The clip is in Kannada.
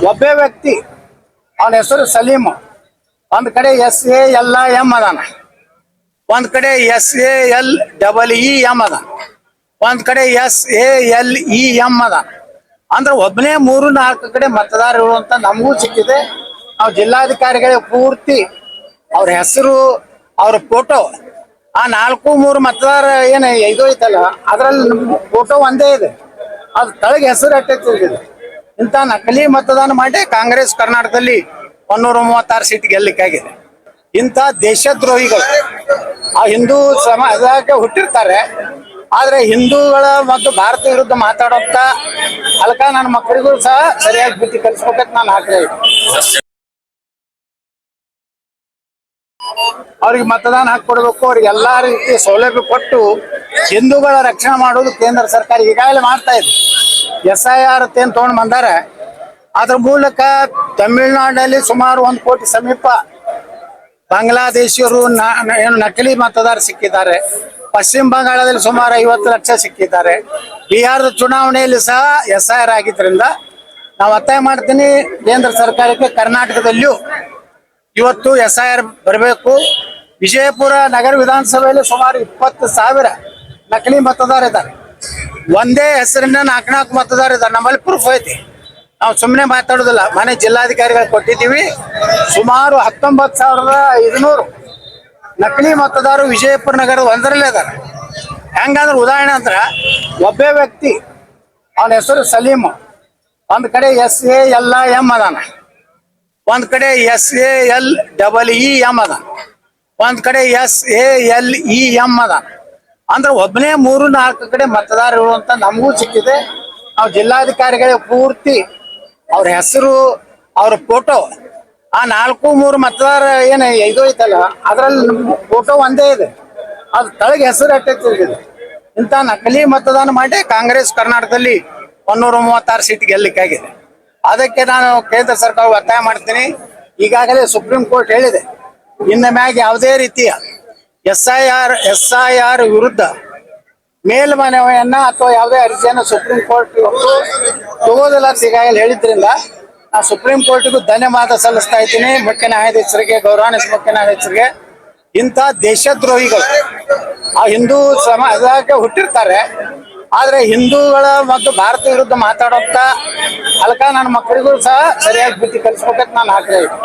ಒಬ್ಬೇ ವ್ಯಕ್ತಿ ಅವನ ಹೆಸರು ಸಲೀಮ್. ಒಂದ್ ಕಡೆ SALM ಅದಾನ, ಒಂದ್ ಕಡೆ SALEEM ಅದ, ಒಂದ್ ಕಡೆ SALEM ಅದ. ಅಂದ್ರೆ ಒಬ್ಬನೇ 3-4 ಕಡೆ ಮತದಾರ ಇರುವಂತ ನಮಗೂ ಸಿಕ್ಕಿದೆ. ನಾವು ಜಿಲ್ಲಾಧಿಕಾರಿಗಳಿಗೆ ಪೂರ್ತಿ ಅವ್ರ ಹೆಸರು, ಅವ್ರ ಫೋಟೋ, ಆ 4-3 ಮತದಾರ ಏನು ಇದು ಐತಲ್ಲ ಅದ್ರಲ್ಲಿ ಫೋಟೋ ಒಂದೇ ಇದೆ, ಅದು ತಳಗೆ ಹೆಸರು ಅಟ್ಟಿದೆ. ಇಂಥ ನಕಲಿ ಮತದಾನ ಮಾಡಿ ಕಾಂಗ್ರೆಸ್ ಕರ್ನಾಟಕದಲ್ಲಿ 136 ಸೀಟ್ ಗೆಲ್ಲಕ್ಕಾಗಿದೆ. ಇಂಥ ದೇಶದ್ರೋಹಿಗಳು ಆ ಹಿಂದೂ ಸಮಾಜಕ್ಕೆ ಹುಟ್ಟಿರ್ತಾರೆ, ಆದ್ರೆ ಹಿಂದೂಗಳ ಮತ್ತು ಭಾರತ ವಿರುದ್ಧ ಮಾತಾಡೋಂತ ಅಲ್ಕ ನನ್ನ ಮಕ್ಕಳಿಗೂ ಸಹ ಸರಿಯಾಗಿ ಬುದ್ಧಿ ಕಲಿಸ್ಬೇಕಂತ ನಾನು ಆಗ್ರಹ. ಅವ್ರಿಗೆ ಮತದಾನ ಹಾಕೊಡ್ಬೇಕು, ಅವ್ರಿಗೆ ಎಲ್ಲಾ ರೀತಿಯ ಸೌಲಭ್ಯ ಕೊಟ್ಟು ಹಿಂದೂಗಳ ರಕ್ಷಣೆ ಮಾಡೋದು ಕೇಂದ್ರ ಸರ್ಕಾರ ಈಗಾಗಲೇ ಮಾಡ್ತಾ ಇದೆ. SIR ಅಂತ ತಗೊಂಡ್ ಬಂದಾರೆ, ಅದ್ರ ಮೂಲಕ ತಮಿಳುನಾಡಿನಲ್ಲಿ ಸುಮಾರು 1 ಕೋಟಿ ಸಮೀಪ ಬಾಂಗ್ಲಾದೇಶಿಯರು ಏನು ನಕಲಿ ಮತದಾರ ಸಿಕ್ಕಿದ್ದಾರೆ. ಪಶ್ಚಿಮ ಬಂಗಾಳದಲ್ಲಿ ಸುಮಾರು 50 ಲಕ್ಷ ಸಿಕ್ಕಿದ್ದಾರೆ. ಬಿಹಾರದ ಚುನಾವಣೆಯಲ್ಲಿ ಸಹ SIR ಆಗಿದ್ರಿಂದ ನಾವು ಒತ್ತಾಯ ಮಾಡ್ತೀನಿ ಕೇಂದ್ರ ಸರ್ಕಾರಕ್ಕೆ, ಕರ್ನಾಟಕದಲ್ಲಿಯೂ ಇವತ್ತು SIR ಬರಬೇಕು. ವಿಜಯಪುರ ನಗರ ವಿಧಾನಸಭೆಯಲ್ಲಿ ಸುಮಾರು 20,000 ನಕಲಿ ಮತದಾರ ಇದ್ದಾರೆ. ಒಂದೇ ಹೆಸರಿನ 4 ಮತದಾರ ಇದ್ದಾರೆ. ನಮ್ಮಲ್ಲಿ ಪ್ರೂಫ್ ಐತಿ, ನಾವು ಸುಮ್ಮನೆ ಮಾತಾಡೋದಿಲ್ಲ. ಮನೆ ಜಿಲ್ಲಾಧಿಕಾರಿಗಳು ಕೊಟ್ಟಿದ್ದೀವಿ. ಸುಮಾರು 19,500 ನಕಲಿ ಮತದಾರರು ವಿಜಯಪುರ ನಗರ ಒಂದರಲ್ಲೇ ಇದ್ದಾರೆ. ಹೆಂಗಂದ್ರೆ ಉದಾಹರಣೆ ಅಂದ್ರೆ ಒಬ್ಬೇ ವ್ಯಕ್ತಿ ಅವನ ಹೆಸರು ಸಲೀಮ್. ಒಂದ್ ಕಡೆ SALM ಅದಾನ, ಒಂದ್ ಕಡೆ SALEEM ಅದ, ಒಂದ್ ಕಡೆ SALEM ಅದ. ಅಂದ್ರೆ ಒಬ್ಬನೇ 3-4 ಕಡೆ ಮತದಾರ ಇರುವಂತ ನಮಗೂ ಸಿಕ್ಕಿದೆ. ನಾವು ಜಿಲ್ಲಾಧಿಕಾರಿಗಳಿಗೆ ಪೂರ್ತಿ ಅವ್ರ ಹೆಸರು, ಅವ್ರ ಫೋಟೋ, ಆ 4-3 ಮತದಾರ ಏನು ಇದು ಐತಲ್ಲ ಅದ್ರಲ್ಲಿ ಫೋಟೋ ಒಂದೇ ಇದೆ, ಅದು ತಳಗೆ ಹೆಸರು ಅಟ್ಟಿದೆ. ಇಂಥ ನಕಲಿ ಮತದಾನ ಮಾಡಿ ಕಾಂಗ್ರೆಸ್ ಕರ್ನಾಟಕದಲ್ಲಿ 136 ಸೀಟ್ ಗೆಲ್ಲಕ್ಕಾಗಿದೆ. ಅದಕ್ಕೆ ನಾನು ಕೇಂದ್ರ ಸರ್ಕಾರ ಒತ್ತಾಯ ಮಾಡ್ತೀನಿ. ಈಗಾಗಲೇ ಸುಪ್ರೀಂ ಕೋರ್ಟ್ ಹೇಳಿದೆ, ಇನ್ನು ಮ್ಯಾಗ ಯಾವುದೇ ರೀತಿಯ SIR ವಿರುದ್ಧ ಮೇಲ್ಮನವಿಯನ್ನ ಅಥವಾ ಯಾವುದೇ ಅರ್ಜಿಯನ್ನ ಸುಪ್ರೀಂ ಕೋರ್ಟ್ ತಗೋದಿಲ್ಲ ಅಂತ ಈಗಾಗಲೇ ಹೇಳಿದ್ರಿಂದ ನಾ ಸುಪ್ರೀಂ ಕೋರ್ಟ್ಗೂ ಧನ್ಯವಾದ ಸಲ್ಲಿಸ್ತಾ ಇದ್ದೀನಿ. ಮುಖ್ಯ ನ್ಯಾಯಾಧೀಶರಿಗೆ, ಗೌರವಾನ್ವಿತ ಮುಖ್ಯ ನ್ಯಾಯಾಧೀಶರಿಗೆ. ಇಂಥ ದೇಶದ್ರೋಹಿಗಳು ಆ ಹಿಂದೂ ಸಮಾಜಕ್ಕೆ ಹುಟ್ಟಿರ್ತಾರೆ, ಆದ್ರೆ ಹಿಂದೂಗಳ ಮತ್ತು ಭಾರತ ವಿರುದ್ಧ ಮಾತಾಡೋಂತ ಅಲ್ಕ ನನ್ನ ಮಕ್ಕಳಿಗೂ ಸಹ ಸರಿಯಾಗಿ ಬುದ್ಧಿ ಕಲಿಸ್ಬೇಕಂತ ನಾನು ಆಗ್ರಹ.